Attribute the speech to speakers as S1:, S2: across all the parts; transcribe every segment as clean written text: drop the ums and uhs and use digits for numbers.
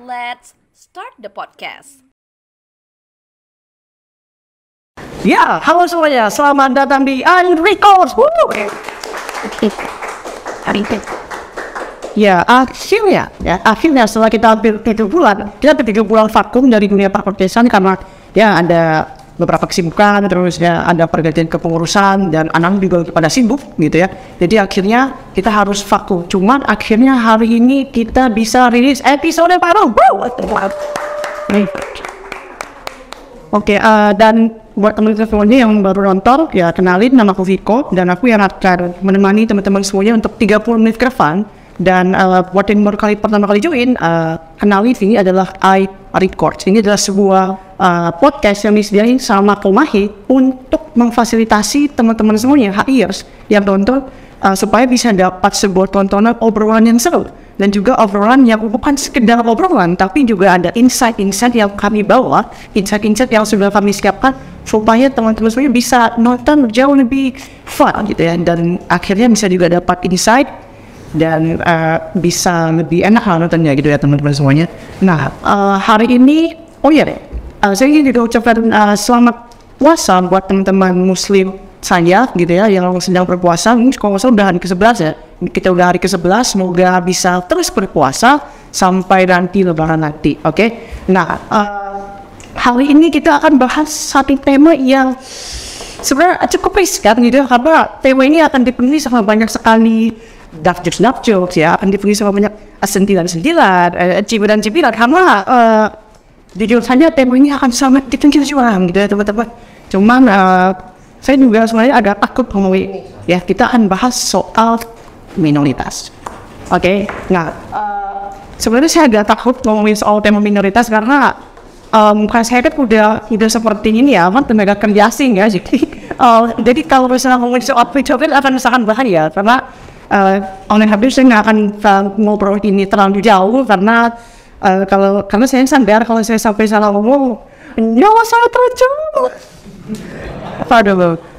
S1: let's start the podcast.
S2: Ya, halo semuanya, selamat datang di Unrecord. Ya, akhirnya setelah kita hampir 3 bulan vakum dari dunia podcastan karena ya ada beberapa kesibukan, terus ya ada pergantian kepengurusan dan anak juga pada sibuk gitu ya. Jadi akhirnya kita harus vakum. Cuman akhirnya hari ini kita bisa rilis episode baru. Oke, dan buat teman-teman semuanya yang baru nonton, ya kenalin, nama aku Viko dan aku yang akan menemani teman-teman semuanya untuk 30 menit ke depan. Dan buat yang pertama kali join, kenalin, ini adalah iRecord. Ini adalah sebuah podcast yang disediain sama Komahi untuk memfasilitasi teman-teman semuanya, HIers yang nonton, supaya bisa dapat sebuah tontonan obrolan yang seru. Dan juga obrolan yang bukan sekedar obrolan, tapi juga ada insight-insight yang kami bawa, insight-insight yang sudah kami siapkan, supaya teman-teman semuanya bisa nonton jauh lebih fun gitu ya. Dan akhirnya bisa juga dapat insight, dan bisa lebih enak lah nontonnya gitu ya teman-teman semuanya. Nah, hari ini, saya ingin juga ucapkan selamat puasa buat teman-teman muslim saya gitu ya, yang sedang berpuasa. Ini kalau nggak salah udah hari ke-11 ya. Kita udah hari ke-11, semoga bisa terus berpuasa sampai nanti lebaran nanti, oke? Nah, hari ini kita akan bahas satu tema yang sebenarnya cukup riskan gitu ya, karena tema ini akan dipenuhi sama banyak sekali dark jokes ya, akan dipenuhi sama banyak sentilan-sentilan, cibiran-cibiran, karena jujur saja tema ini akan sangat ditentukan gitu ya teman-teman. Cuman saya juga sebenarnya agak takut ngomongin ini ya. Kita akan bahas soal minoritas. Oke. Nah, sebenarnya saya agak takut ngomongin soal tema minoritas karena saya kan udah seperti ini ya, tenaga kerja asing ya. Jadi kalau misalnya ngomongin soal minoritas akan sangat bahaya karena oleh habis saya nggak akan ngobrol ini terlalu jauh karena saya sadar kalau saya sampai salah ngomong nyawa saya terancam.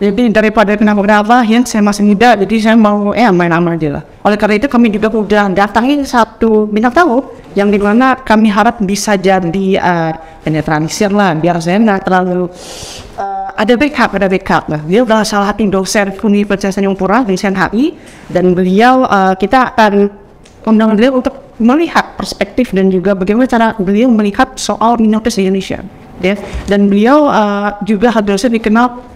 S2: Jadi daripada kenapa ya, saya masih muda, jadi saya mau main aman aja lah. Oleh karena itu kami juga udah datangin satu bintang tamu yang dimana kami harap bisa jadi penetralisir lah, biar saya nggak terlalu ada backup lah. Dia adalah salah satu dosen Universitas Tanjung Pura, dosen HI, dan beliau kita akan undang beliau untuk melihat perspektif dan juga bagaimana cara beliau melihat soal minoritas di Indonesia. Dan beliau juga harusnya dikenal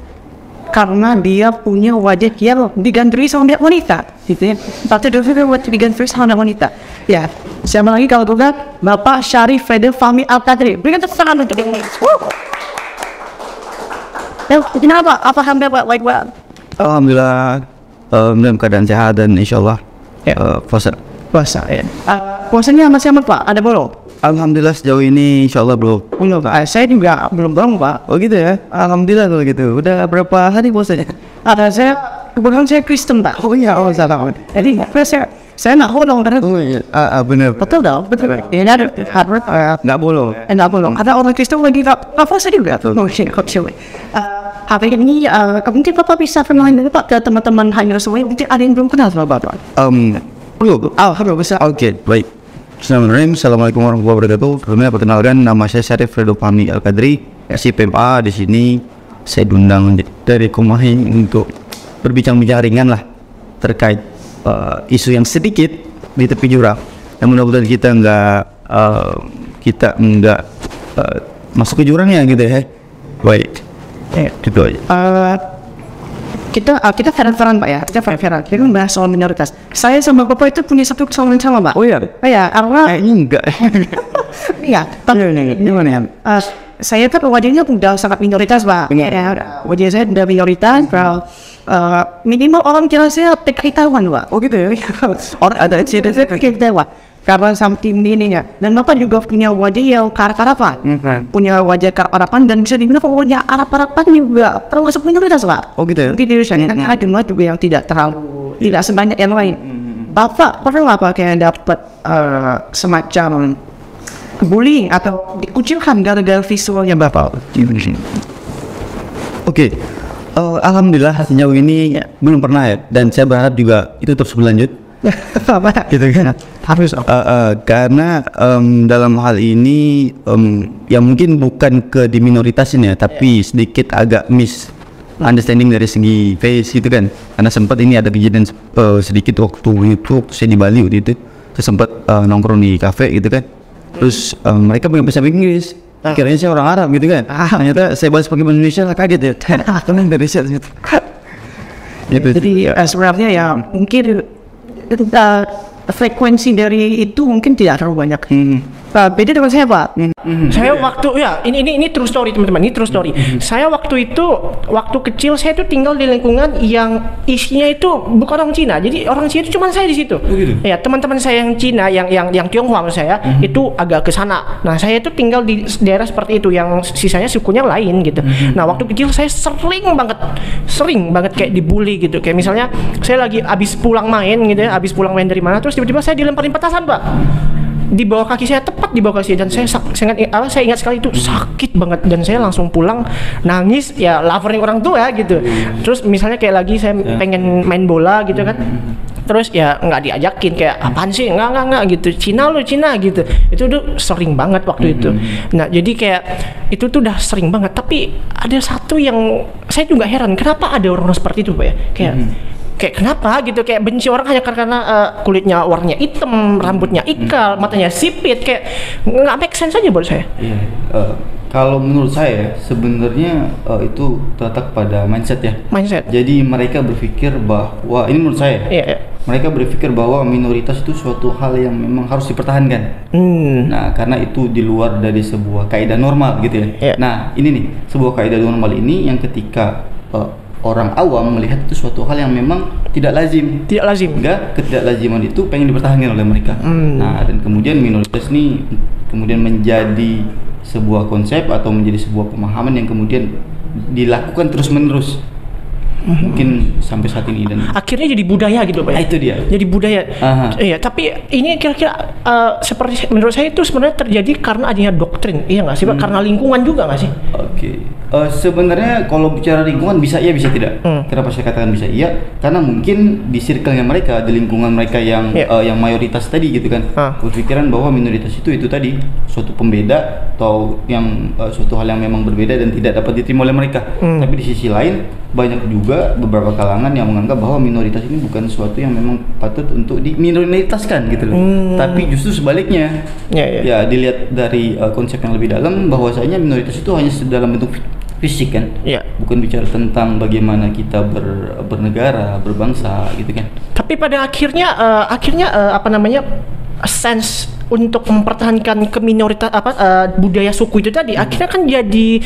S2: karena dia punya wajah yang digandrungi sama wanita, gitu ya. Tapi dia digandrungi sama wanita. Ya, siapa lagi kalau bukan Bapak Syarif Fede Fahmi Al-Qadri. Berikan tepuk tangan untuk dia. Kenapa? Apa hamil Pak?
S3: Alhamdulillah, dalam keadaan sehat dan insyaallah
S2: puasa ya. Puasanya masih aman Pak? Ada bolong?
S3: Alhamdulillah sejauh ini insyaallah belum.
S2: Saya juga belum Pak.
S3: Oh gitu ya. Alhamdulillah kalau gitu. Udah berapa hari puasanya?
S2: Kebetulan saya Kristen Pak.
S3: Salah.
S2: Jadi saya nggak bolong karena.
S3: Benar.
S2: Betul. Ya ada harus
S3: nggak bolong.
S2: Nggak bolong. Ada orang Kristen lagi nggak puasa juga. Hari ini mungkin Bapak bisa kenalin dulu Pak ke teman-teman hanya semuanya. Mungkin ada yang belum kenal sama Bapak.
S3: Belum.
S2: Halo bisa.
S3: Oke, baik. Assalamualaikum warahmatullahi wabarakatuh. Sebelumnya perkenalkan, nama saya Syarif Fede Fahmi Al-Qadri, SIPMA. Di sini saya diundang dari Komahi untuk berbincang-bincang ringan lah terkait isu yang sedikit di tepi jurang. Dan mudah-mudahan kita nggak masuk ke jurangnya gitu ya. Baik. Gitu aja.
S2: Kita fair-fairan Pak ya, kita kan bahas soal minoritas. Saya sama Bapak itu punya satu kesamaan sama Pak.
S3: Oh iya?
S2: Karena
S3: enggak.
S2: Iya,
S3: gimana ya?
S2: Saya kan wajahnya udah sangat minoritas Pak. Wajah saya udah minoritas, minimal orang kira saya PKI Taiwan Pak.
S3: Oh gitu ya?
S2: Orang ada cerita PKI Taiwan. Karena samping ininya, dan Bapak juga punya wajah yang Arab-Araban, punya wajah Arab-Araban dan bisa dibilang wajah Arab-Araban juga termasuk minoritas Pak.
S3: Oh gitu ya?
S2: Di Indonesia kan ada juga yang tidak sebanyak yang lain. Bapak pernah apa kayak dapat semacam bullying atau dikucilkan gara-gara visualnya Bapak?
S3: Alhamdulillah sejauh ini belum pernah ya, dan saya berharap juga itu terus berlanjut.
S2: Apa?
S3: gitu kan.
S2: Harus.
S3: Karena dalam hal ini ya mungkin bukan ke di minoritasin ya, tapi sedikit agak understanding dari segi face gitu kan. Karena sempat ini ada kejadian sedikit waktu itu saya di Bali waktu itu, saya sempat nongkrong di kafe gitu kan. Terus mereka pakai bahasa Inggris, kiranya saya orang Arab gitu kan. Ternyata saya balas pakai bahasa Indonesia lah, kaget ya. Tenang dari saya ternyata. Gitu.
S2: Jadi sebenarnya ya mungkin frekuensi dari itu mungkin tidak terlalu banyak. Beda dengan saya, Pak.
S4: Saya waktu ini true story teman-teman, ini true story. Saya waktu kecil saya tuh tinggal di lingkungan yang isinya itu bukan orang Cina. Jadi orang Cina itu cuma saya di situ.
S3: Gitu.
S4: Ya, teman-teman saya yang Cina yang Tionghoa maksud saya itu agak ke sana. Nah, saya itu tinggal di daerah seperti itu yang sisanya sukunya lain gitu. Nah, waktu kecil saya sering banget kayak dibully gitu. Kayak misalnya saya lagi habis pulang main gitu ya, habis pulang main dari mana terus tiba-tiba saya dilemparin petasan, Pak. Di bawah kaki saya, tepat di bawah kaki saya, dan saya ingat sekali itu sakit banget, dan saya langsung pulang nangis ya, laporin orang tua gitu. Terus misalnya kayak lagi saya pengen main bola gitu kan, terus ya nggak diajakin, kayak apaan sih, nggak gitu, Cina gitu. Itu udah sering banget waktu itu. Nah, jadi kayak itu tuh udah sering banget. Tapi ada satu yang saya juga heran, kenapa ada orang seperti itu, Pak ya, kayak kenapa gitu, kayak benci orang hanya karena kulitnya warnanya hitam, rambutnya ikal, matanya sipit, kayak nggak make sense aja buat saya.
S3: Iya. Kalau menurut saya sebenarnya itu terletak pada mindset ya.
S4: Mindset.
S3: Jadi mereka berpikir bahwa ini menurut saya.
S4: Iya.
S3: Mereka berpikir bahwa minoritas itu suatu hal yang memang harus dipertahankan. Nah, karena itu di luar dari sebuah kaidah normal gitu ya.
S4: Iya.
S3: Nah, ini nih sebuah kaidah normal ini yang ketika orang awam melihat itu suatu hal yang memang tidak lazim. Sehingga ketidaklaziman itu pengen dipertahankan oleh mereka. Nah, dan kemudian minoritas ini kemudian menjadi sebuah konsep atau menjadi sebuah pemahaman yang kemudian dilakukan terus-menerus. Mungkin sampai saat ini, dan
S4: akhirnya jadi budaya gitu, Pak ya?
S3: Itu dia.
S4: Jadi budaya. Iya, tapi ini kira-kira seperti menurut saya itu sebenarnya terjadi karena adanya doktrin, iya nggak sih, Pak? Karena lingkungan juga nggak sih?
S3: Oke. Sebenarnya kalau bicara lingkungan bisa iya bisa tidak. Kenapa saya katakan bisa iya? Karena mungkin di circle-nya mereka, di lingkungan mereka yang mayoritas tadi gitu kan, berpikiran bahwa minoritas itu tadi suatu pembeda atau yang suatu hal yang memang berbeda dan tidak dapat diterima oleh mereka. Tapi di sisi lain banyak juga beberapa kalangan yang menganggap bahwa minoritas ini bukan sesuatu yang memang patut untuk diminoritaskan gitu loh. Tapi justru sebaliknya. Ya, dilihat dari konsep yang lebih dalam, bahwasanya minoritas itu hanya dalam bentuk fisik kan. Bukan bicara tentang bagaimana kita bernegara, berbangsa gitu kan.
S4: Tapi pada akhirnya sense untuk mempertahankan keminoritas budaya suku itu tadi akhirnya kan jadi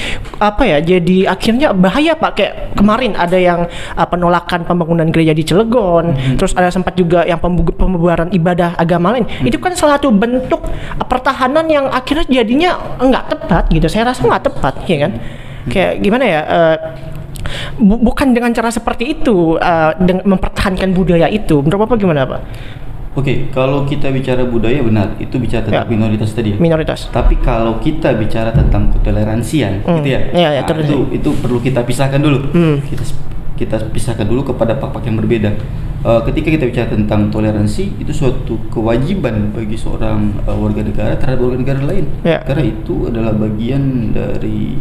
S4: akhirnya bahaya, Pak. Kayak kemarin ada yang penolakan pembangunan gereja di Cilegon, terus ada sempat juga yang pembubaran ibadah agama lain. Itu kan salah satu bentuk pertahanan yang akhirnya jadinya nggak tepat gitu. Saya rasa nggak tepat, ya kan? Kayak gimana ya? Bukan dengan cara seperti itu dengan mempertahankan budaya itu. Menurut Bapak gimana, Pak?
S3: Oke, kalau kita bicara budaya, benar, itu bicara tentang minoritas tadi ya.
S4: Minoritas.
S3: Tapi kalau kita bicara tentang ketoleransian, gitu ya. Itu perlu kita pisahkan dulu. Kita pisahkan dulu kepada pak-pak yang berbeda. Ketika kita bicara tentang toleransi, itu suatu kewajiban bagi seorang warga negara terhadap warga negara lain. Karena itu adalah bagian dari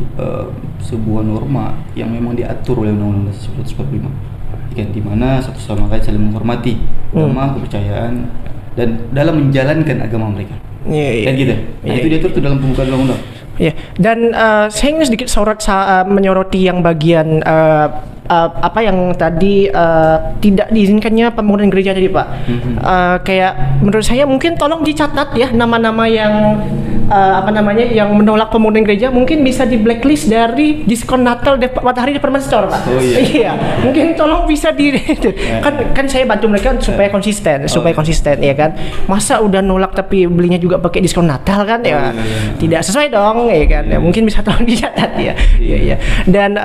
S3: sebuah norma yang memang diatur oleh Undang-Undang 1945. Di mana satu sama lain saling menghormati agama, kepercayaan, dan dalam menjalankan agama mereka. Kan gitu. Nah, itu diatur tuh dalam pembukaan undang-undang.
S4: Iya. Dan saya ingin sedikit menyoroti yang bagian apa yang tadi tidak diizinkannya pembangunan gereja tadi, Pak. Kayak menurut saya mungkin tolong dicatat ya nama-nama yang yang menolak pembangunan gereja, mungkin bisa di blacklist dari diskon Natal Matahari Department Store, Pak. Iya. Mungkin tolong bisa kan saya bantu mereka supaya konsisten, ya kan. Masa udah nolak tapi belinya juga pakai diskon Natal kan ya. Tidak sesuai dong, ya kan. Ya, mungkin bisa tolong dicatat ya. Iya. Dan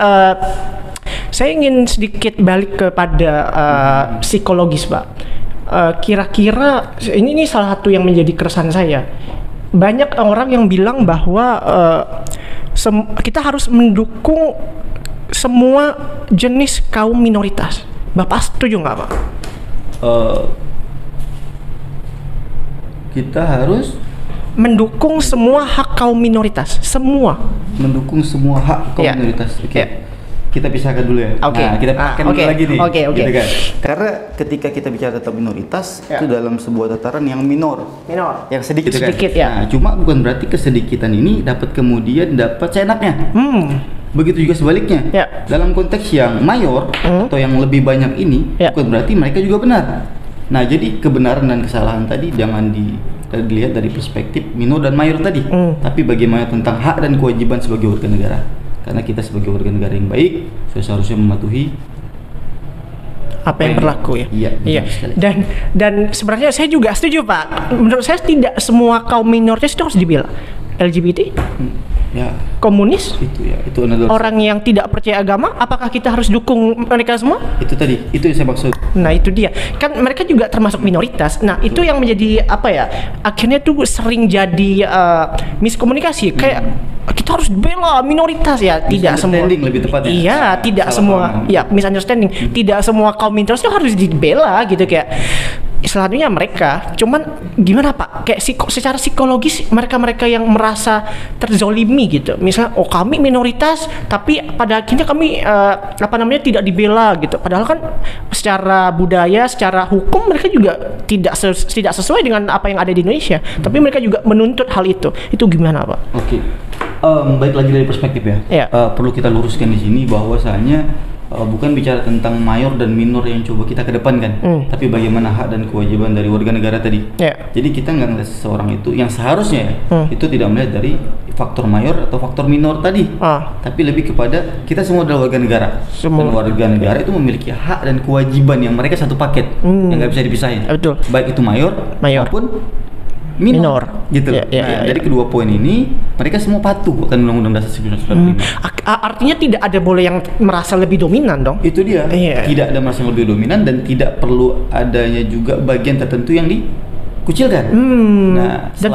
S4: saya ingin sedikit balik kepada psikologis, Pak. Kira-kira ini salah satu yang menjadi keresahan saya. Banyak orang yang bilang bahwa kita harus mendukung semua jenis kaum minoritas. Bapak setuju nggak, Pak?
S3: kita harus
S4: mendukung semua hak kaum minoritas, semua.
S3: mendukung semua hak kaum
S4: Ya.
S3: minoritas. Oke.
S4: Ya.
S3: Kita pisahkan dulu ya.
S4: Oke.
S3: Nah, kita pisahkan
S4: Oke.
S3: dulu lagi nih.
S4: Oke.
S3: Gitu kan. Karena ketika kita bicara tentang minoritas,
S4: Ya.
S3: itu dalam sebuah tataran yang minor,
S4: Minor.
S3: yang sedikit,
S4: Sedikit,
S3: kan?
S4: ya.
S3: Nah, cuma bukan berarti kesedikitan ini dapat kemudian dapat seenaknya. Begitu juga sebaliknya.
S4: Ya.
S3: Dalam konteks yang mayor atau yang lebih banyak ini,
S4: Ya.
S3: bukan berarti mereka juga benar. Nah, jadi kebenaran dan kesalahan tadi jangan dilihat dari perspektif minor dan mayor tadi, tapi bagaimana tentang hak dan kewajiban sebagai warga negara. Karena kita sebagai warga negara yang baik, seharusnya mematuhi
S4: Apa yang berlaku ya?
S3: Iya, betul
S4: Iya.
S3: sekali.
S4: Dan sebenarnya saya juga setuju Pak. Menurut saya tidak semua kaum minoritas itu harus dibela. LGBT,
S3: ya
S4: komunis,
S3: itu adalah
S4: orang yang tidak percaya agama, apakah kita harus dukung mereka semua?
S3: itu tadi, itu yang saya maksud.
S4: Nah itu dia, kan mereka juga termasuk minoritas. Nah itu yang menjadi apa ya? Akhirnya tuh sering jadi miskomunikasi. Kayak kita harus bela minoritas ya, tidak semua.
S3: Misunderstanding lebih tepatnya.
S4: Iya, tidak
S3: Salah
S4: semua.
S3: paham.
S4: Ya misunderstanding. Tidak semua kaum minoritas itu harus dibela gitu kayak. Selanjutnya mereka, cuman gimana Pak? Kayak secara psikologis mereka yang merasa terzolimi gitu. Misalnya, oh kami minoritas, tapi pada akhirnya kami tidak dibela gitu. Padahal kan secara budaya, secara hukum mereka juga tidak sesuai dengan apa yang ada di Indonesia. Tapi mereka juga menuntut hal itu. Itu gimana Pak?
S3: Oke. Baik lagi dari perspektif ya.
S4: Iya.
S3: Perlu kita luruskan di sini bahwasanya bukan bicara tentang mayor dan minor yang coba kita kedepankan, tapi bagaimana hak dan kewajiban dari warga negara tadi.
S4: Iya.
S3: Jadi kita nggak ngeliat seseorang itu yang seharusnya itu tidak melihat dari faktor mayor atau faktor minor tadi, tapi lebih kepada kita semua adalah warga negara.
S4: Semua.
S3: Dan warga negara itu memiliki hak dan kewajiban yang mereka satu paket yang nggak bisa dipisahin.
S4: Betul.
S3: Baik itu mayor maupun minor. Gitu.
S4: Ya.
S3: Jadi kedua poin ini mereka semua patuh akan Undang-Undang Dasar 1945.
S4: Artinya tidak ada boleh yang merasa lebih dominan dong.
S3: Itu dia.
S4: Iya.
S3: Tidak ada merasa lebih dominan dan tidak perlu adanya juga bagian tertentu yang dikucilkan. Nah,
S4: Dan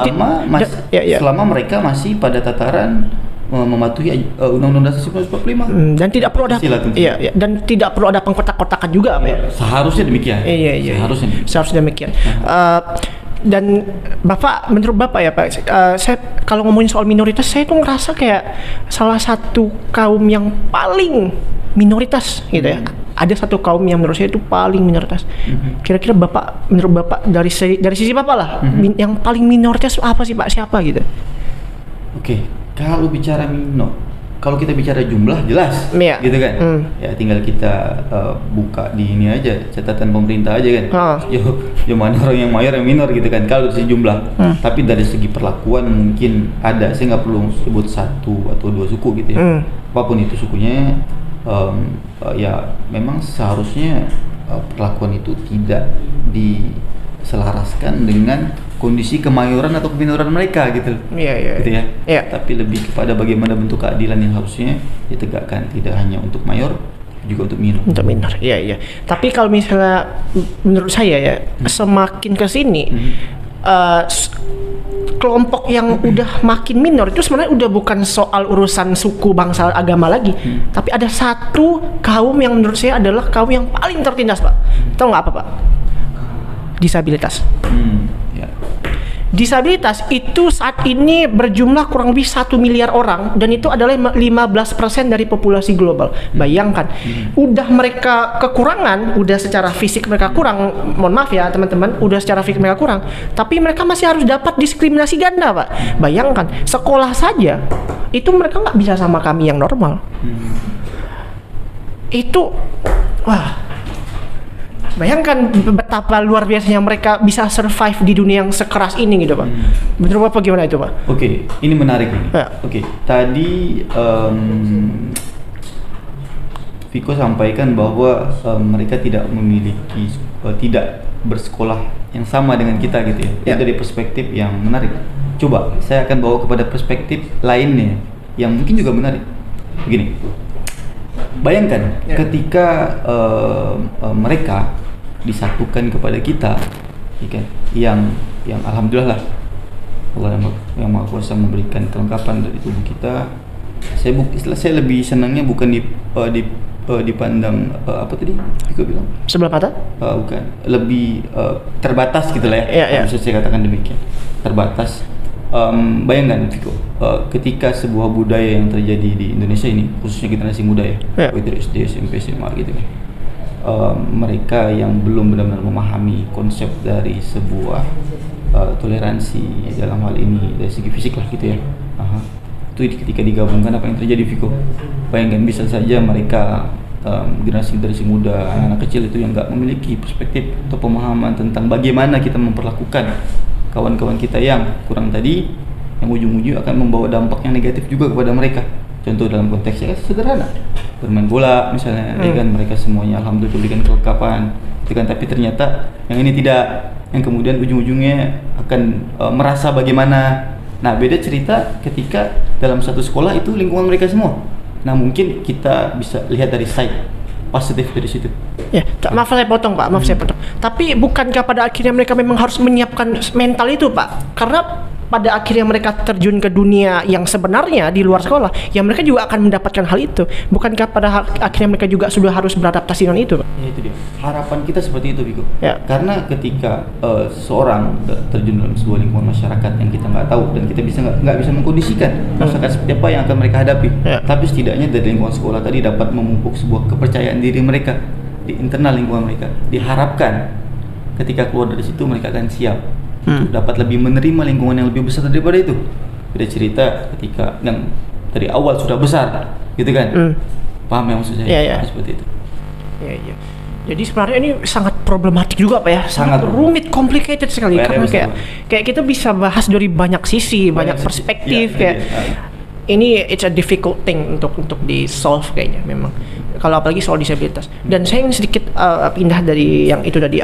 S3: selama mereka masih pada tataran mematuhi Undang-Undang Dasar 1945.
S4: Dan tidak perlu ada
S3: Pancasila tentunya.
S4: dan tidak perlu ada pengkotak-kotakan juga Pak ya.
S3: Seharusnya demikian.
S4: Iya.
S3: Seharusnya.
S4: Demikian. Dan menurut Bapak ya Pak, saya kalau ngomongin soal minoritas, saya tuh ngerasa kayak salah satu kaum yang paling minoritas gitu ya. Ada satu kaum yang menurut saya itu paling minoritas. Kira-kira menurut Bapak dari sisi Bapak lah, yang paling minoritas apa sih Pak? Siapa gitu?
S3: Oke, kalau bicara kalau kita bicara jumlah jelas,
S4: Iya.
S3: gitu kan? Ya tinggal kita buka di ini aja catatan pemerintah aja kan. Yo mana orang yang mayor yang minor gitu kan? Kalau dari segi jumlah, tapi dari segi perlakuan mungkin ada. Saya nggak perlu sebut satu atau dua suku gitu ya. Apapun itu sukunya, ya memang seharusnya perlakuan itu tidak diselaraskan dengan kondisi kemayoran atau keminoran mereka gitu.
S4: Iya.
S3: Gitu ya.
S4: Iya.
S3: Tapi lebih kepada bagaimana bentuk keadilan yang harusnya ditegakkan, tidak hanya untuk mayor, juga untuk minor.
S4: Untuk minor, iya. Tapi kalau misalnya menurut saya ya, semakin ke sini kelompok yang udah makin minor itu sebenarnya udah bukan soal urusan suku, bangsa, agama lagi, tapi ada satu kaum yang menurut saya adalah kaum yang paling tertindas Pak. Tahu nggak apa Pak? Disabilitas.
S3: Ya.
S4: Disabilitas itu saat ini berjumlah kurang lebih 1 miliar orang dan itu adalah 15% dari populasi global. Bayangkan, udah mereka kekurangan, udah secara fisik mereka kurang, mohon maaf ya teman-teman, udah secara fisik mereka kurang, tapi mereka masih harus dapat diskriminasi ganda Pak. Bayangkan, sekolah saja itu mereka nggak bisa sama kami yang normal. Itu, wah. Bayangkan betapa luar biasanya mereka bisa survive di dunia yang sekeras ini gitu Pak. Menurut Bapak gimana itu Pak?
S3: Oke, ini menarik nih.
S4: Ya.
S3: Oke, tadi Viko sampaikan bahwa mereka tidak memiliki, tidak bersekolah yang sama dengan kita gitu ya. Itu dari perspektif yang menarik. Coba saya akan bawa kepada perspektif lainnya yang mungkin juga menarik. Begini, bayangkan ketika mereka disatukan kepada kita, yang alhamdulillah lah Allah yang Maha Kuasa memberikan kelengkapan dari tubuh kita. Saya lebih senangnya bukan di dipandang apa tadi Viko bilang?
S4: Sebelah mata?
S3: Bukan, lebih terbatas gitu lah ya.
S4: Iya.
S3: Bisa saya katakan demikian. Terbatas. Bayangkan Viko, ketika sebuah budaya yang terjadi di Indonesia ini, khususnya generasi muda ya, baik dari SD, SMP, SMA gitu kan, mereka yang belum benar-benar memahami konsep dari sebuah toleransi dalam hal ini dari segi fisik lah gitu ya. Itu ketika digabungkan apa yang terjadi Viko? Bayangkan bisa saja mereka generasi muda, anak-anak kecil itu yang nggak memiliki perspektif atau pemahaman tentang bagaimana kita memperlakukan kawan-kawan kita yang kurang tadi, yang ujung-ujung akan membawa dampak yang negatif juga kepada mereka. Contoh dalam konteksnya sederhana, bermain bola misalnya, ya kan, mereka semuanya alhamdulillah diberikan kelengkapan, ya kan, tapi ternyata yang ini tidak, yang kemudian ujung-ujungnya akan merasa bagaimana. Nah, beda cerita ketika dalam satu sekolah itu lingkungan mereka semua. Nah, mungkin kita bisa lihat dari side positif dari situ.
S4: Ya, maaf saya potong Pak, saya potong. Tapi bukankah pada akhirnya mereka memang harus menyiapkan mental itu Pak? Karena pada akhirnya mereka terjun ke dunia yang sebenarnya di luar sekolah, ya mereka juga akan mendapatkan hal itu. Bukankah pada akhirnya mereka juga sudah harus beradaptasi dengan itu Pak?
S3: Ya, itu dia. Harapan kita seperti itu Viko.
S4: Ya.
S3: Karena ketika seorang terjun dalam sebuah lingkungan masyarakat yang kita nggak tahu dan kita nggak bisa mengkondisikan masyarakat seperti apa yang akan mereka hadapi. Ya. Tapi setidaknya dari lingkungan sekolah tadi dapat memupuk sebuah kepercayaan diri mereka di internal lingkungan mereka. Diharapkan ketika keluar dari situ mereka akan siap dapat lebih menerima lingkungan yang lebih besar daripada itu. Beda cerita ketika yang dari awal sudah besar, gitu kan? Paham yang maksud saya?
S4: Ya.
S3: Seperti itu.
S4: Iya. Jadi sebenarnya ini sangat problematik juga Pak ya, sangat rumit, complicated sekali. Karena kayak kita bisa bahas dari banyak sisi, banyak perspektif ya, ini it's a difficult thing untuk di solve kayaknya memang. Kalau apalagi soal disabilitas. Dan saya ingin sedikit pindah dari yang itu tadi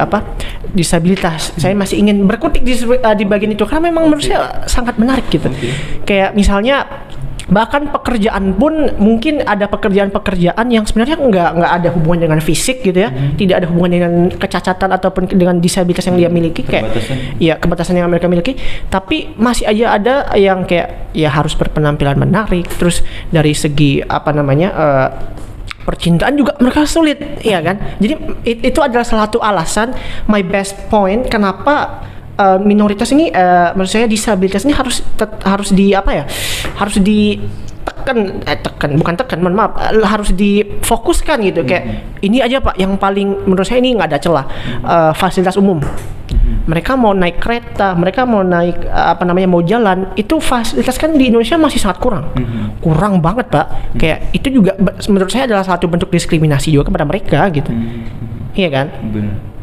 S4: disabilitas. Saya masih ingin berkutik di bagian itu karena memang menurut saya sangat menarik gitu. Kayak misalnya bahkan pekerjaan pun mungkin ada pekerjaan yang sebenarnya nggak ada hubungan dengan fisik gitu ya, tidak ada hubungan dengan kecacatan ataupun dengan disabilitas yang dia miliki, kayak kebatasan yang mereka miliki, tapi masih aja ada yang kayak ya harus berpenampilan menarik, terus dari segi percintaan juga mereka sulit, ya kan? Jadi itu adalah salah satu alasan, my best point kenapa minoritas ini, menurut saya disabilitas ini harus harus difokuskan gitu. Kayak ini aja Pak, yang paling menurut saya ini nggak ada celah, fasilitas umum. Mereka mau naik kereta, mereka mau naik mau jalan, itu fasilitas kan di Indonesia masih sangat kurang banget Pak. Kayak itu juga menurut saya adalah satu bentuk diskriminasi juga kepada mereka gitu. Iya kan?
S3: Benar.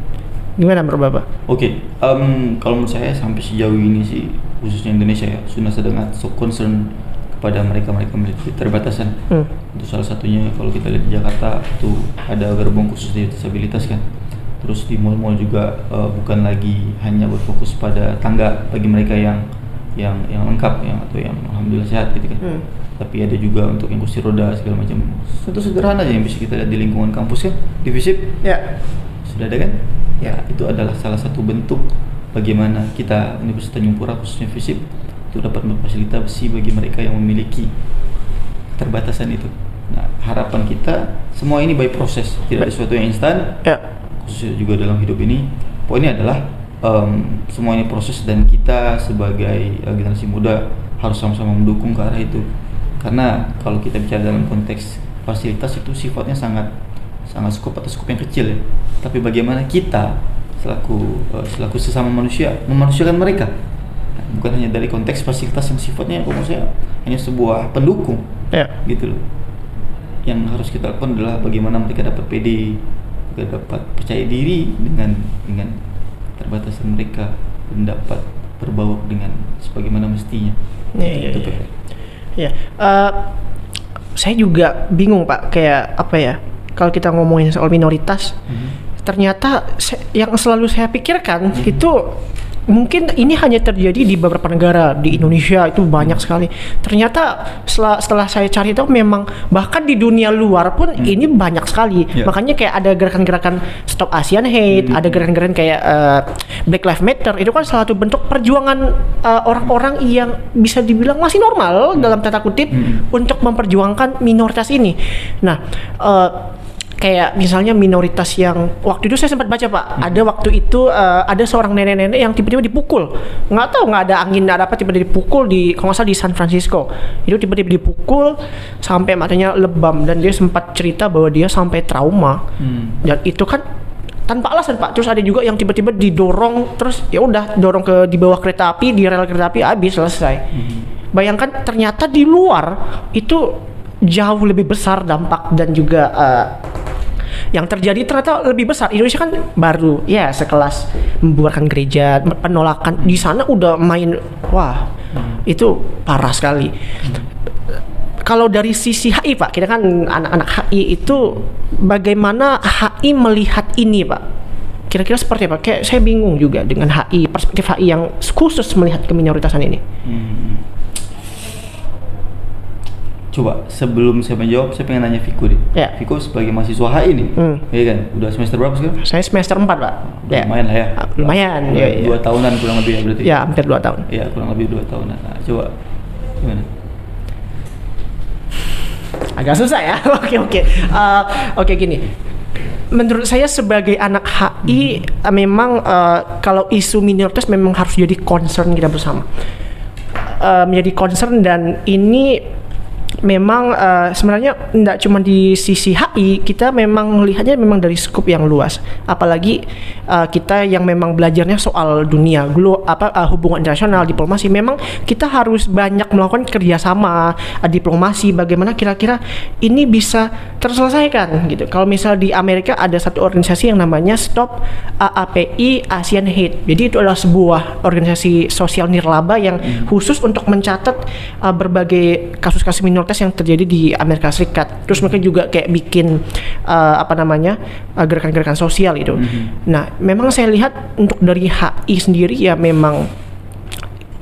S4: Gimana menurut Bapak?
S3: Oke, kalau menurut saya sampai sejauh ini sih, khususnya Indonesia ya, sudah sangat concern kepada mereka memiliki keterbatasan. Itu salah satunya kalau kita lihat di Jakarta itu ada gerbong khusus disabilitas kan. Terus di mal-mal juga bukan lagi hanya berfokus pada tangga bagi mereka yang lengkap atau yang alhamdulillah sehat gitu kan. Tapi ada juga untuk yang kursi roda segala macam. Itu sederhana aja yang bisa kita lihat di lingkungan kampus kan, di FISIP. Ya. Sudah ada kan? Ya, itu adalah salah satu bentuk bagaimana kita Universitas Tanjung Pura khususnya FISIP itu dapat memfasilitasi bagi mereka yang memiliki keterbatasan itu. Nah, harapan kita semua ini by proses, tidak ada sesuatu yang instan. Ya. Khususnya juga dalam hidup ini, poinnya adalah semua ini proses dan kita sebagai generasi muda harus sama-sama mendukung ke arah itu. Karena kalau kita bicara dalam konteks fasilitas itu sifatnya sangat skop atau skop yang kecil ya. Tapi bagaimana kita selaku sesama manusia memanusiakan mereka, bukan hanya dari konteks fasilitas yang sifatnya menurut saya hanya sebuah pendukung, gitu loh. Yang harus kita lakukan adalah bagaimana mereka dapat pede, mereka dapat percaya diri dengan keterbatasan mereka dan dapat berbaur dengan sebagaimana mestinya.
S4: Saya juga bingung Pak, kayak apa ya? Kalau kita ngomongin soal minoritas, ternyata yang selalu saya pikirkan itu mungkin ini hanya terjadi di beberapa negara. Di Indonesia itu banyak sekali. Ternyata setelah saya cari tahu memang bahkan di dunia luar pun ini banyak sekali. Makanya kayak ada gerakan-gerakan Stop Asian Hate, ada gerakan-gerakan kayak Black Lives Matter. Itu kan salah satu bentuk perjuangan orang-orang yang bisa dibilang masih normal dalam tanda kutip untuk memperjuangkan minoritas ini. Nah, kayak misalnya minoritas yang waktu itu saya sempat baca Pak, ada waktu itu ada seorang nenek-nenek yang tiba-tiba dipukul, nggak tahu, nggak ada angin, nggak ada apa, tiba-tiba dipukul di, kalau nggak salah di San Francisco, itu tiba-tiba dipukul sampai matanya lebam, dan dia sempat cerita bahwa dia sampai trauma, dan itu kan tanpa alasan Pak. Terus ada juga yang tiba-tiba didorong, terus ya udah dorong ke di bawah kereta api, di rel kereta api, habis, selesai. Bayangkan ternyata di luar itu jauh lebih besar dampak dan juga yang terjadi ternyata lebih besar. Indonesia kan baru ya sekelas membubarkan gereja, penolakan, di sana udah main, wah itu parah sekali. Kalau dari sisi HI Pak, kita kan anak-anak HI itu, bagaimana HI melihat ini Pak? Kira-kira seperti apa? Kayak saya bingung juga dengan HI, perspektif HI yang khusus melihat keminoritasan ini.
S3: Coba sebelum saya menjawab, saya pengen nanya Viko deh.
S4: Ya.
S3: Viko sebagai mahasiswa HI nih, iya kan? Udah semester berapa sekarang?
S4: Saya semester 4 Pak.
S3: Udah lumayan lah ya.
S4: Lumayan. Ya,
S3: 2 tahunan kurang lebih ya berarti?
S4: Ya, hampir 2 tahun.
S3: Iya, kurang lebih 2 tahunan. Nah, coba gimana?
S4: Agak susah ya. Oke gini. Menurut saya sebagai anak HI memang kalau isu minoritas memang harus jadi concern kita bersama. Menjadi concern, dan ini memang sebenarnya tidak cuma di sisi HI, kita memang melihatnya memang dari skup yang luas. Apalagi kita yang memang belajarnya soal dunia, hubungan internasional, diplomasi, memang kita harus banyak melakukan kerjasama diplomasi. Bagaimana kira-kira ini bisa terselesaikan gitu. Kalau misal di Amerika ada satu organisasi yang namanya Stop AAPI Asian Hate. Jadi itu adalah sebuah organisasi sosial nirlaba yang khusus untuk mencatat berbagai kasus-kasus minoritas yang terjadi di Amerika Serikat. Terus mereka juga kayak bikin gerakan-gerakan sosial itu. Nah, memang saya lihat untuk dari HI sendiri ya memang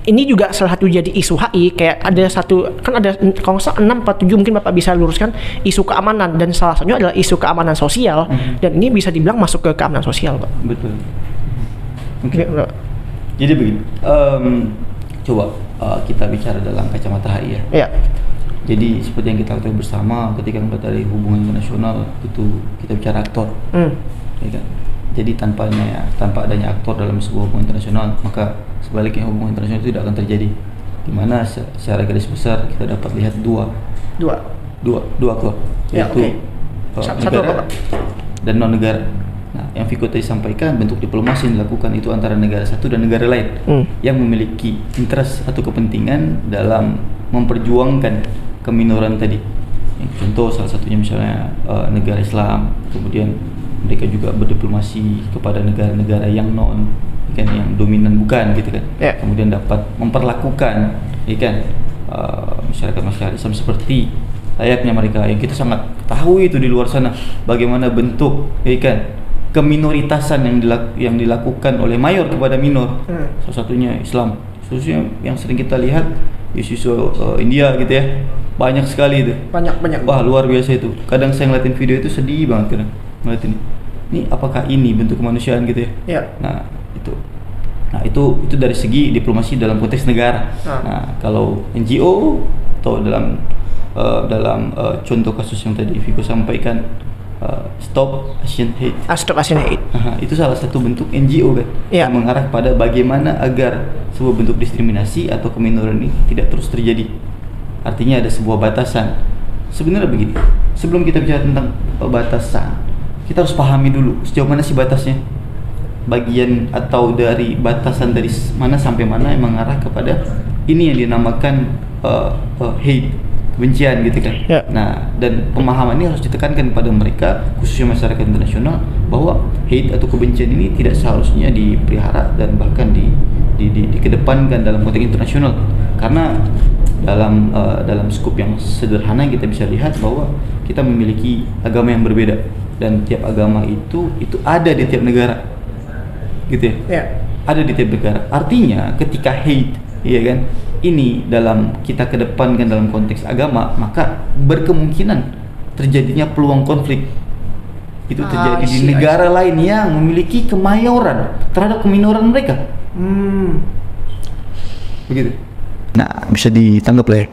S4: ini juga salah satu jadi isu HI. Kayak ada satu, kan ada kalau nggak salah 6 atau 7, mungkin Bapak bisa luruskan, isu keamanan, dan salah satunya adalah isu keamanan sosial, dan ini bisa dibilang masuk ke keamanan sosial Pak.
S3: Betul. Oke. Jadi begini, coba kita bicara dalam kacamata HI ya.
S4: Iya.
S3: Jadi seperti yang kita ketahui bersama, ketika kita dari hubungan internasional itu kita bicara aktor, ya kan? Jadi tanpa adanya aktor dalam sebuah hubungan internasional, maka sebaliknya hubungan internasional itu tidak akan terjadi. Dimana secara garis besar kita dapat lihat dua aktor,
S4: Ya,
S3: yaitu negara
S4: apa?
S3: dan non negara. Nah, yang Viko tadi sampaikan, bentuk diplomasi yang dilakukan itu antara negara satu dan negara lain yang memiliki interest atau kepentingan dalam memperjuangkan keminoran tadi. Contoh salah satunya misalnya negara Islam, kemudian mereka juga berdiplomasi kepada negara-negara yang non, kan, yang dominan bukan gitu kan. Kemudian dapat memperlakukan, kan, masyarakat Islam seperti layaknya mereka, yang kita sangat tahu itu di luar sana bagaimana bentuk, kan, keminoritasan yang dilakukan oleh mayor kepada minor. Salah satunya Islam, khususnya yang sering kita lihat isu India gitu ya, banyak sekali itu.
S4: Banyak.
S3: Wah, luar biasa itu. Kadang saya ngeliatin video itu sedih banget kadang ngeliatin. Ini apakah ini bentuk kemanusiaan gitu ya?
S4: Iya.
S3: Nah itu dari segi diplomasi dalam konteks negara. Nah, kalau NGO atau dalam contoh kasus yang tadi Viko sampaikan, Stop Asian Hate.
S4: Stop Asian Hate.
S3: Itu salah satu bentuk NGO kan, yang mengarah pada bagaimana agar sebuah bentuk diskriminasi atau keminoran ini tidak terus terjadi. Artinya ada sebuah batasan. Sebenarnya begini, sebelum kita bicara tentang batasan, kita harus pahami dulu sejauh mana sih batasnya. Bagian atau dari batasan dari mana sampai mana yang mengarah kepada ini yang dinamakan hate, kebencian gitu kan. Nah, dan pemahaman ini harus ditekankan pada mereka, khususnya masyarakat internasional, bahwa hate atau kebencian ini tidak seharusnya dipelihara dan bahkan dikedepankan dalam konteks internasional. Karena dalam skup yang sederhana kita bisa lihat bahwa kita memiliki agama yang berbeda, dan tiap agama itu ada di tiap negara, gitu ya. Ada di tiap negara. Artinya ketika hate, iya kan, ini dalam kita kedepankan dalam konteks agama, maka berkemungkinan terjadinya peluang konflik itu terjadi di negara lain yang memiliki kemayoran terhadap keminoran mereka. Begitu. Nah, bisa ditanggap lah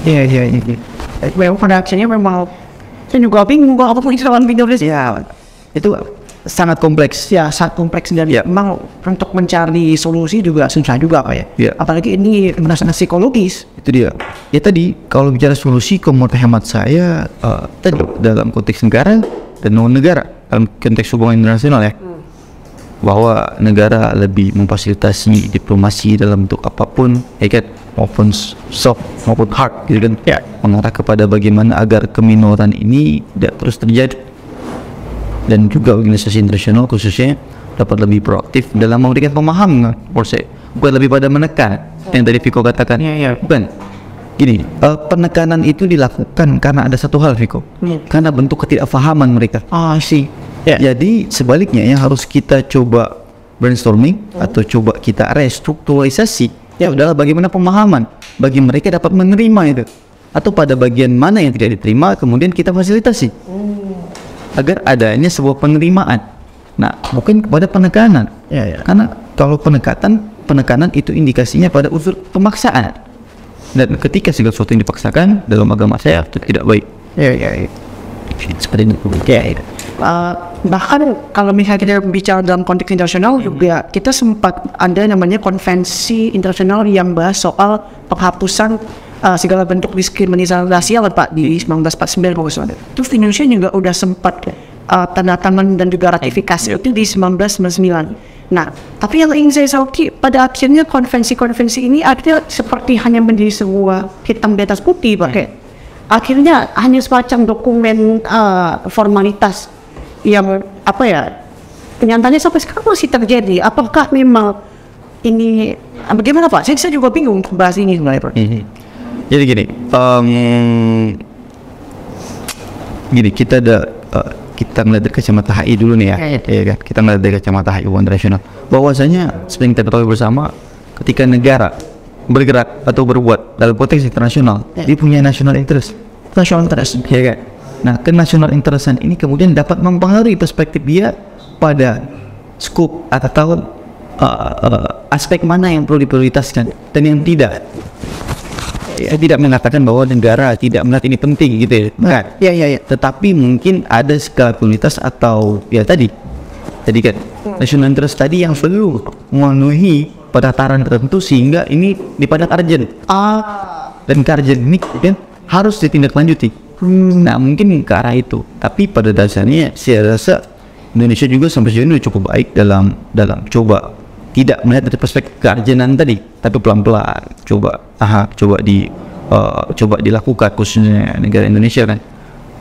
S3: ya.
S2: Iya. Memang pada akhirnya memang Saya juga bingung kalau apa itu lawan minoritas.
S3: Ya, itu sangat kompleks.
S2: Ya, sangat kompleks dan
S3: Ya.
S2: memang untuk mencari solusi juga susah juga Pak ya.
S3: Ya.
S2: Apalagi ini merasa psikologis.
S3: Itu dia. Ya tadi kalau bicara solusi, kalau menurut hemat saya tadi dalam konteks negara dan non negara, dalam konteks hubungan internasional ya, bahwa negara lebih memfasilitasi diplomasi dalam bentuk apapun, ya kan, maupun soft maupun hard, gitu kan,
S2: Ya.
S3: mengarah kepada bagaimana agar keminoran ini tidak terus terjadi, dan juga organisasi internasional khususnya dapat lebih proaktif dalam memberikan pemahaman, bukan lebih pada menekan yang tadi Viko katakan.
S2: Ya.
S3: Bukan. Gini, penekanan itu dilakukan karena ada satu hal, Viko, karena bentuk ketidakfahaman mereka.
S2: Sih.
S3: Jadi sebaliknya yang harus kita coba brainstorming atau coba kita restrukturalisasi, ya adalah bagaimana pemahaman bagi mereka dapat menerima itu, atau pada bagian mana yang tidak diterima kemudian kita fasilitasi agar adanya sebuah penerimaan. Nah, bukan kepada penekanan.
S2: Ya.
S3: Karena kalau penekanan itu indikasinya pada unsur pemaksaan. Dan ketika segala sesuatu yang dipaksakan dalam agama saya itu tidak baik.
S2: Ya.
S3: Seperti itu.
S2: Bahkan kalau misalnya kita bicara dalam konteks internasional juga kita sempat ada namanya konvensi internasional yang bahas soal penghapusan segala bentuk diskriminasi rasial Pak di 1949 kalau nggak salah. Terus Indonesia juga udah sempat tanda tangan dan juga ratifikasi itu di 1999. Nah, tapi yang ingin saya soroti pada akhirnya konvensi-konvensi ini akhirnya seperti hanya menjadi sebuah hitam di atas putih pakai. Akhirnya hanya semacam dokumen formalitas yang kenyataannya sampai sekarang masih terjadi. Apakah memang ini bagaimana Pak? Saya juga bingung bahas ini sebenarnya Pak.
S3: Jadi gini, kita melihat dari kacamata HI dulu nih ya, ya kan? Kita melihat dari kacamata HI hubungan internasional, bahwasanya seperti yang kita ketahui bersama, ketika negara bergerak atau berbuat dalam konteks internasional, dia punya national interest, ya kan? Nah, national interest ini kemudian dapat mempengaruhi perspektif dia pada skop atau aspek mana yang perlu diprioritaskan dan yang tidak. Saya tidak mengatakan bahwa negara tidak melihat ini penting gitu ya, bukan.
S2: Ya.
S3: Tetapi mungkin ada skala prioritas atau ya tadi kan national interest tadi yang perlu memenuhi pada tataran tertentu sehingga ini dipadat urgent. Dan urgent ini kan harus ditindaklanjuti. Nah, mungkin ke arah itu. Tapi pada dasarnya saya rasa Indonesia juga sampai sejauh ini cukup baik dalam coba tidak melihat dari perspektif kearjenan tadi, tapi pelan-pelan coba dilakukan khususnya negara Indonesia kan.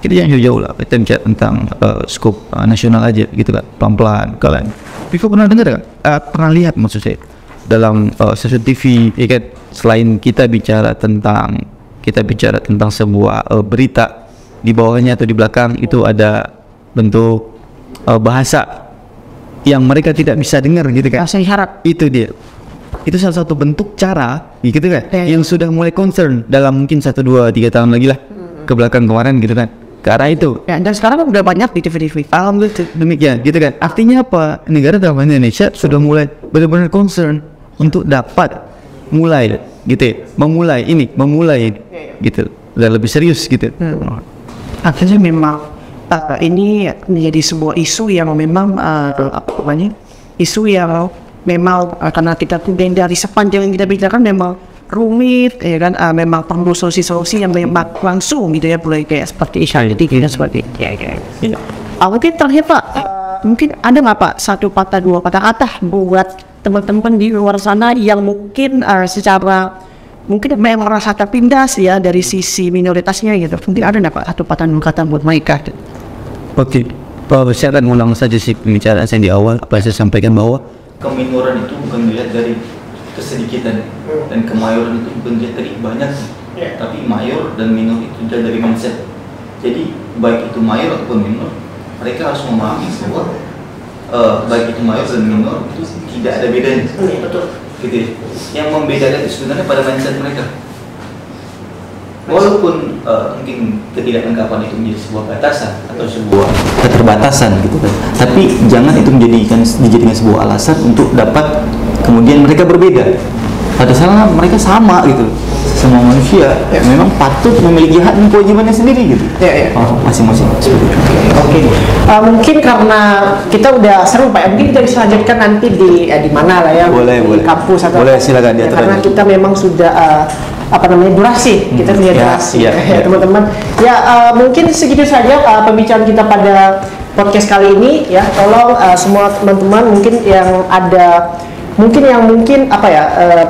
S3: Kita jangan jauh-jauh lah, kita bicara tentang skop nasional aja gitu kan, pelan-pelan. Kalian Vivo pernah dengar kan? Pernah lihat maksud saya dalam stasiun TV ya kan, selain kita bicara tentang sebuah berita, di bawahnya atau di belakang itu ada bentuk bahasa yang mereka tidak bisa dengar gitu kan.
S2: Bahasa isyarat.
S3: Itu dia. Itu salah satu bentuk cara gitu kan, yang sudah mulai concern dalam mungkin 1, 2, 3 tahun lagi lah ke belakang kemarin gitu kan, ke arah itu.
S2: Ya, dan sekarang udah banyak di TV-TV.
S3: Alhamdulillah demikian gitu kan. Artinya apa? Negara dalam hal Indonesia sudah mulai benar-benar concern untuk dapat mulai gitu ya, memulai gitu, dan lebih serius gitu.
S2: Akhirnya memang ini menjadi sebuah isu yang memang isu yang memang karena kita dari sepanjang yang kita bicarakan memang rumit ya kan, memang perlu solusi-solusi yang memang langsung gitu ya, mulai kayak seperti isyarat dan seperti itu. Mungkin terakhir Pak, mungkin ada nggak Pak satu patah dua patah kata buat teman-teman di luar sana yang mungkin secara mungkin memang merasa tertindas ya dari sisi minoritasnya gitu, mungkin ada nggak Pak satu patah dua kata buat mereka?
S3: Oke, saya akan ulang saja sih pembicaraan saya di awal. Apa saya sampaikan bahwa keminoran itu bukan dilihat dari kesedikitan dan kemayoran itu bukan dilihat dari banyak, tapi mayor dan minor itu dari mindset. Jadi baik itu mayor ataupun minor, mereka harus memahami bahwa baik itu mayor dan minor itu tidak ada bedanya. Betul. Gitu ya. Yang membedakan itu sebenarnya pada mindset mereka. Walaupun mungkin ketidaklengkapan itu menjadi sebuah batasan atau sebuah keterbatasan gitu kan, tapi jangan itu dijadikan sebuah alasan untuk dapat kemudian mereka berbeda. Padahal mereka sama gitu. semua manusia memang patut memiliki hak dan kewajibannya sendiri gitu.
S4: Iya.
S3: Masing-masing.
S4: Oke. Mungkin karena kita udah seru Pak ya, mungkin kita bisa lanjutkan nanti di mana lah ya,
S3: Boleh.
S4: di kampus atau
S3: Boleh, silakan diatur
S4: karena
S3: aja.
S4: kita memang sudah durasi, kita punya durasi
S3: iya.
S4: teman-teman. Mungkin segitu saja pembicaraan kita pada podcast kali ini ya. Tolong semua teman-teman mungkin yang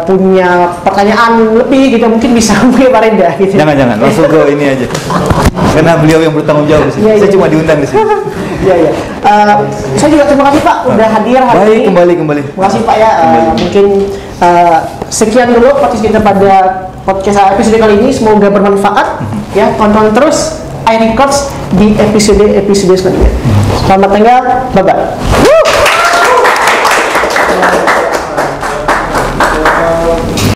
S4: punya pertanyaan lebih gitu, mungkin bisa hubungi Pak Renda gitu.
S3: Jangan langsung ke ini aja. Karena beliau yang bertanggung jawab di sini.
S4: Iya.
S3: Saya cuma diundang di sini.
S4: Iya. Saya juga terima kasih Pak udah hadir hari
S3: Baik,
S4: ini.
S3: kembali.
S4: Terima kasih Pak ya. Mungkin sekian dulu podcast kita pada podcast episode kali ini. Semoga bermanfaat. Ya, tonton terus iRecords di episode selanjutnya. Selamat tinggal, bye bye.